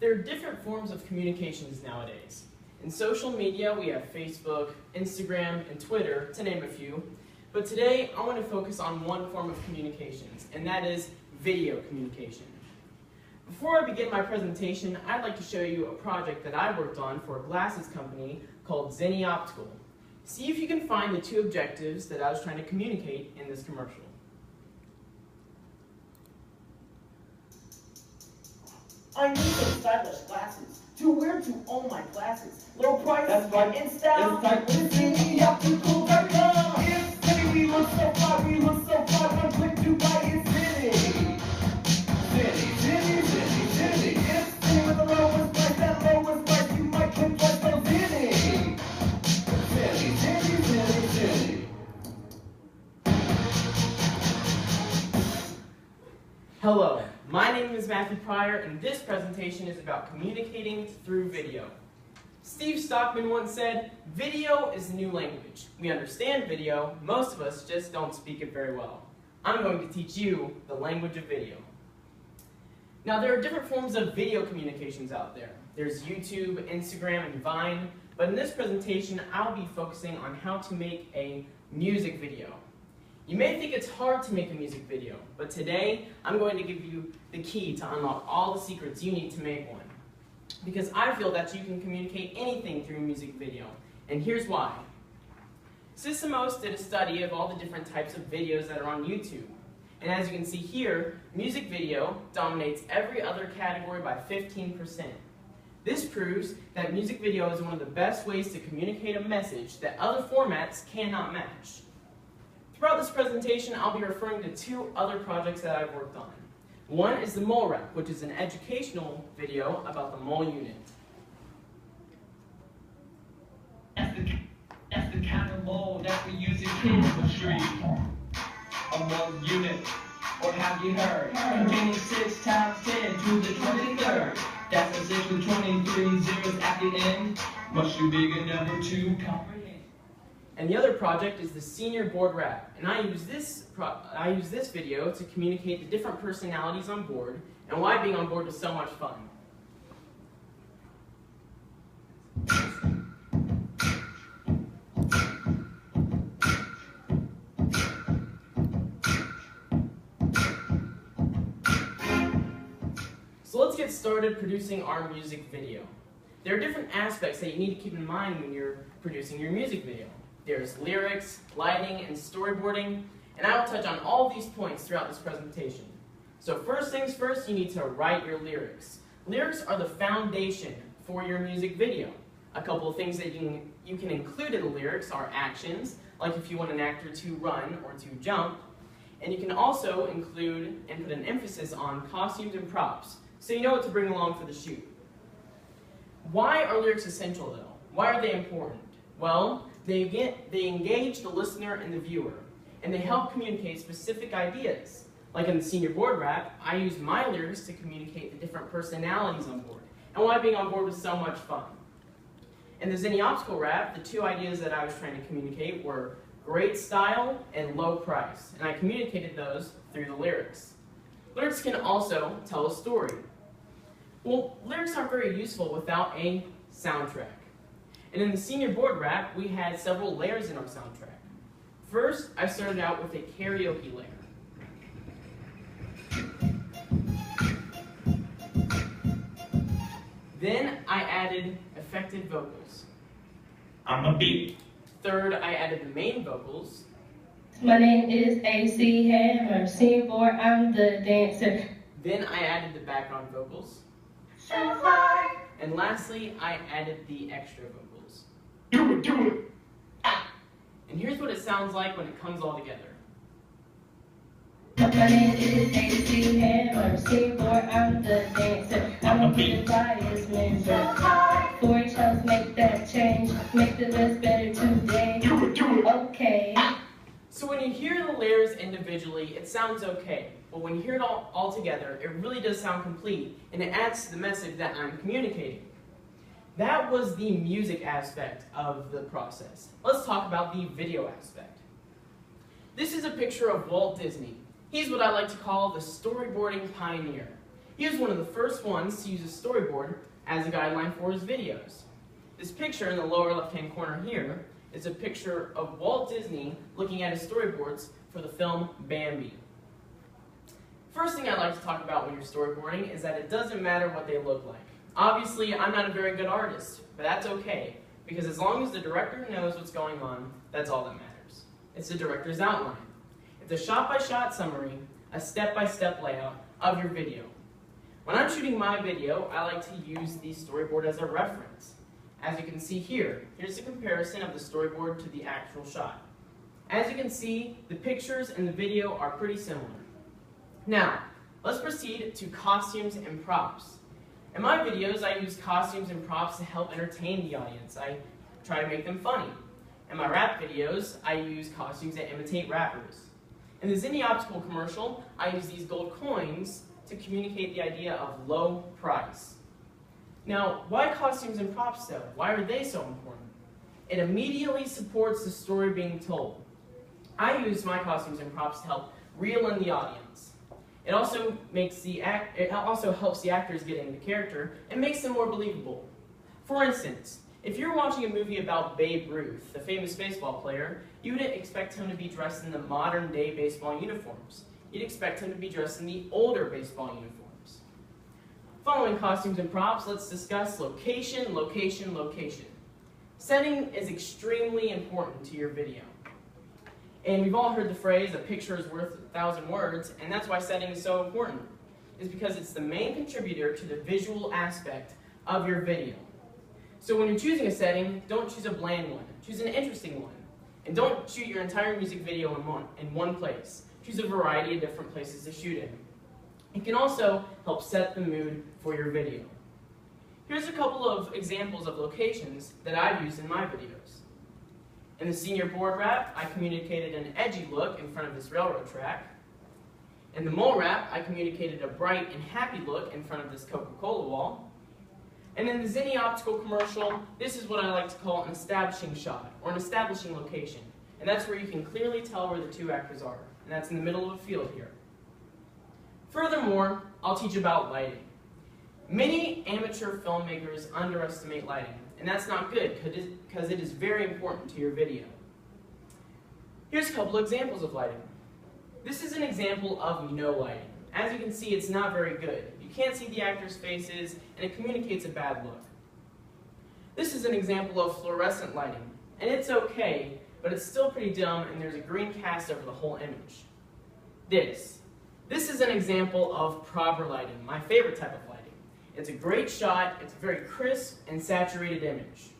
There are different forms of communications nowadays. In social media, we have Facebook, Instagram, and Twitter, to name a few. But today, I want to focus on one form of communications, and that is video communication. Before I begin my presentation, I'd like to show you a project that I worked on for a glasses company called Zenny Optical. See if you can find the two objectives that I was trying to communicate in this commercial. I need those stylish glasses to wear to all my classes. Low price, that's right, in style. It's like with Zenny Optical. It's Zenny, we look so fly, we look so fly. One click to buy it, Zenny. Zenny. It's Zenny with the lowest price, that lowest price. You might click twice, so Zenny. Zenny. Hello, my name is Matthew Pryor, and this presentation is about communicating through video. Steve Stockman once said, "Video is the new language. We understand video, most of us just don't speak it very well." I'm going to teach you the language of video. Now, there are different forms of video communications out there. There's YouTube, Instagram, and Vine, but in this presentation, I'll be focusing on how to make a music video. You may think it's hard to make a music video, but today I'm going to give you the key to unlock all the secrets you need to make one. Because I feel that you can communicate anything through a music video, and here's why. Systemos did a study of all the different types of videos that are on YouTube. And as you can see here, music video dominates every other category by 15%. This proves that music video is one of the best ways to communicate a message that other formats cannot match. Throughout this presentation, I'll be referring to two other projects that I've worked on. One is the mole rap, which is an educational video about the mole unit. That's the kind of mole that we use in chemistry. A mole unit, or have you heard? Containing 6 times 10 to the 23rd. That's a 6 with 23 zeros at the end. Much too big a number to comprehend. And the other project is the senior board rap, and I use this video to communicate the different personalities on board and why being on board was so much fun. So let's get started producing our music video. There are different aspects that you need to keep in mind when you're producing your music video. There's lyrics, lighting, and storyboarding, and I will touch on all these points throughout this presentation. So first things first, you need to write your lyrics. Lyrics are the foundation for your music video. A couple of things that you can include in the lyrics are actions, like if you want an actor to run or to jump, and you can also include and put an emphasis on costumes and props, so you know what to bring along for the shoot. Why are lyrics essential though? Why are they important? Well, they engage the listener and the viewer, and they help communicate specific ideas. Like in the senior board rap, I used my lyrics to communicate the different personalities on board, and why being on board was so much fun. In the Zenny Optical rap, the two ideas that I was trying to communicate were great style and low price, and I communicated those through the lyrics. Lyrics can also tell a story. Well, lyrics aren't very useful without a soundtrack. And in the senior board rap, we had several layers in our soundtrack. First, I started out with a karaoke layer. Then I added affected vocals. I'm a beat. Third, I added the main vocals. My name is AC Hammer, senior board, I'm the dancer. Then I added the background vocals. And lastly, I added the extra vocals. Do it. And here's what it sounds like when it comes all together. My name is AC Hammer, senior board, I'm the dancer. I'm a big bias member. 4-H helps make that change, make the list better today. Do it. Okay. So when you hear the layers individually, it sounds okay. But when you hear it all together, it really does sound complete, and it adds to the message that I'm communicating. That was the music aspect of the process. Let's talk about the video aspect. This is a picture of Walt Disney. He's what I like to call the storyboarding pioneer. He was one of the first ones to use a storyboard as a guideline for his videos. This picture in the lower left-hand corner here is a picture of Walt Disney looking at his storyboards for the film Bambi. First thing I'd like to talk about when you're storyboarding is that it doesn't matter what they look like. Obviously, I'm not a very good artist, but that's okay, because as long as the director knows what's going on, that's all that matters. It's the director's outline. It's a shot-by-shot summary, a step-by-step layout of your video. When I'm shooting my video, I like to use the storyboard as a reference. As you can see here, here's a comparison of the storyboard to the actual shot. As you can see, the pictures and the video are pretty similar. Now, let's proceed to costumes and props. In my videos, I use costumes and props to help entertain the audience. I try to make them funny. In my rap videos, I use costumes that imitate rappers. In the Zinni Optical commercial, I use these gold coins to communicate the idea of low price. Now, why costumes and props though? Why are they so important? It immediately supports the story being told. I use my costumes and props to help reel in the audience. It also helps the actors get into character and makes them more believable. For instance, if you're watching a movie about Babe Ruth, the famous baseball player, you wouldn't expect him to be dressed in the modern-day baseball uniforms. You'd expect him to be dressed in the older baseball uniforms. Following costumes and props, let's discuss location, location, location. Setting is extremely important to your video. And we've all heard the phrase, a picture is worth 1,000 words, and that's why setting is so important. It's because it's the main contributor to the visual aspect of your video. So when you're choosing a setting, don't choose a bland one. Choose an interesting one. And don't shoot your entire music video in one place. Choose a variety of different places to shoot in. It can also help set the mood for your video. Here's a couple of examples of locations that I've used in my videos. In the senior board rap, I communicated an edgy look in front of this railroad track. In the mole rap, I communicated a bright and happy look in front of this Coca-Cola wall. And in the Zinni Optical commercial, this is what I like to call an establishing shot, or an establishing location. And that's where you can clearly tell where the two actors are. And that's in the middle of a field here. Furthermore, I'll teach about lighting. Many amateur filmmakers underestimate lighting, and that's not good because it is very important to your video. Here's a couple examples of lighting. This is an example of no lighting. As you can see, it's not very good. You can't see the actors' faces, and it communicates a bad look. This is an example of fluorescent lighting, and it's okay, but it's still pretty dumb, and there's a green cast over the whole image. This is an example of proper lighting, my favorite type of lighting. It's a great shot, it's a very crisp and saturated image.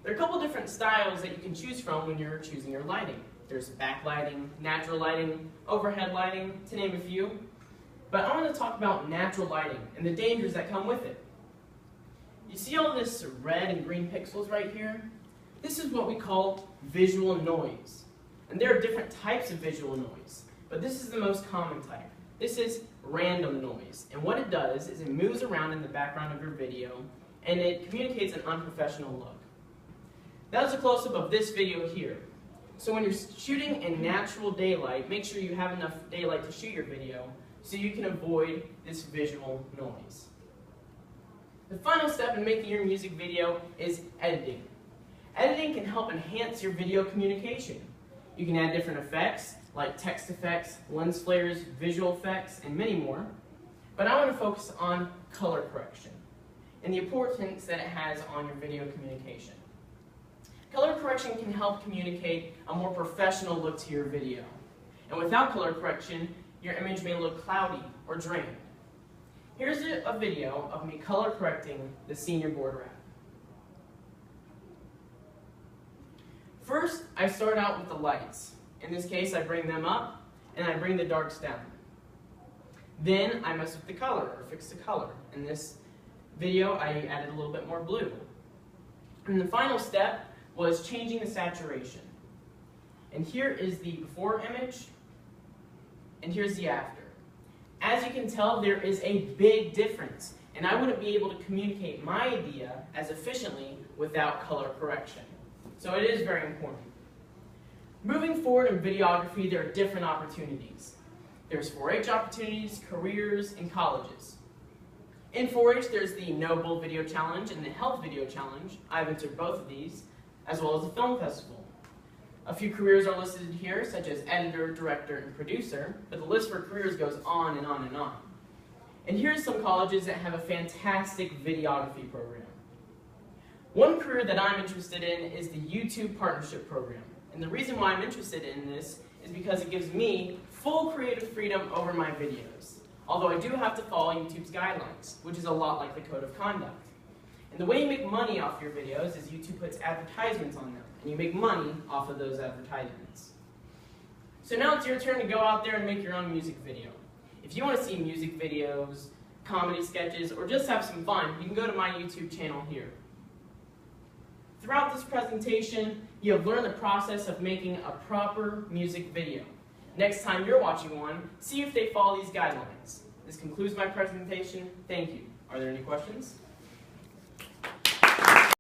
There are a couple different styles that you can choose from when you're choosing your lighting. There's backlighting, natural lighting, overhead lighting, to name a few. But I want to talk about natural lighting and the dangers that come with it. You see all this red and green pixels right here? This is what we call visual noise. And there are different types of visual noise, but this is the most common type. This is random noise, and what it does is it moves around in the background of your video, and it communicates an unprofessional look. That was a close-up of this video here. So when you're shooting in natural daylight, make sure you have enough daylight to shoot your video so you can avoid this visual noise. The final step in making your music video is editing. Editing can help enhance your video communication. You can add different effects, like text effects, lens flares, visual effects, and many more. But I want to focus on color correction and the importance that it has on your video communication. Color correction can help communicate a more professional look to your video. And without color correction, your image may look cloudy or drained. Here's a video of me color correcting the senior board rap. First, I start out with the lights. In this case, I bring them up, and I bring the darks down. Then I mess with the color, or fix the color. In this video, I added a little bit more blue. And the final step was changing the saturation. And here is the before image, and here's the after. As you can tell, there is a big difference, and I wouldn't be able to communicate my idea as efficiently without color correction. So it is very important. Moving forward in videography, there are different opportunities. There's 4-H opportunities, careers, and colleges. In 4-H, there's the Noble Video Challenge and the Health Video Challenge. I've entered both of these, as well as the Film Festival. A few careers are listed here, such as editor, director, and producer, but the list for careers goes on and on and on. And here's some colleges that have a fantastic videography program. One career that I'm interested in is the YouTube Partnership Program. And the reason why I'm interested in this is because it gives me full creative freedom over my videos. Although I do have to follow YouTube's guidelines, which is a lot like the Code of Conduct. And the way you make money off your videos is YouTube puts advertisements on them, and you make money off of those advertisements. So now it's your turn to go out there and make your own music video. If you want to see music videos, comedy sketches, or just have some fun, you can go to my YouTube channel here. Throughout this presentation, you have learned the process of making a proper music video. Next time you're watching one, see if they follow these guidelines. This concludes my presentation. Thank you. Are there any questions?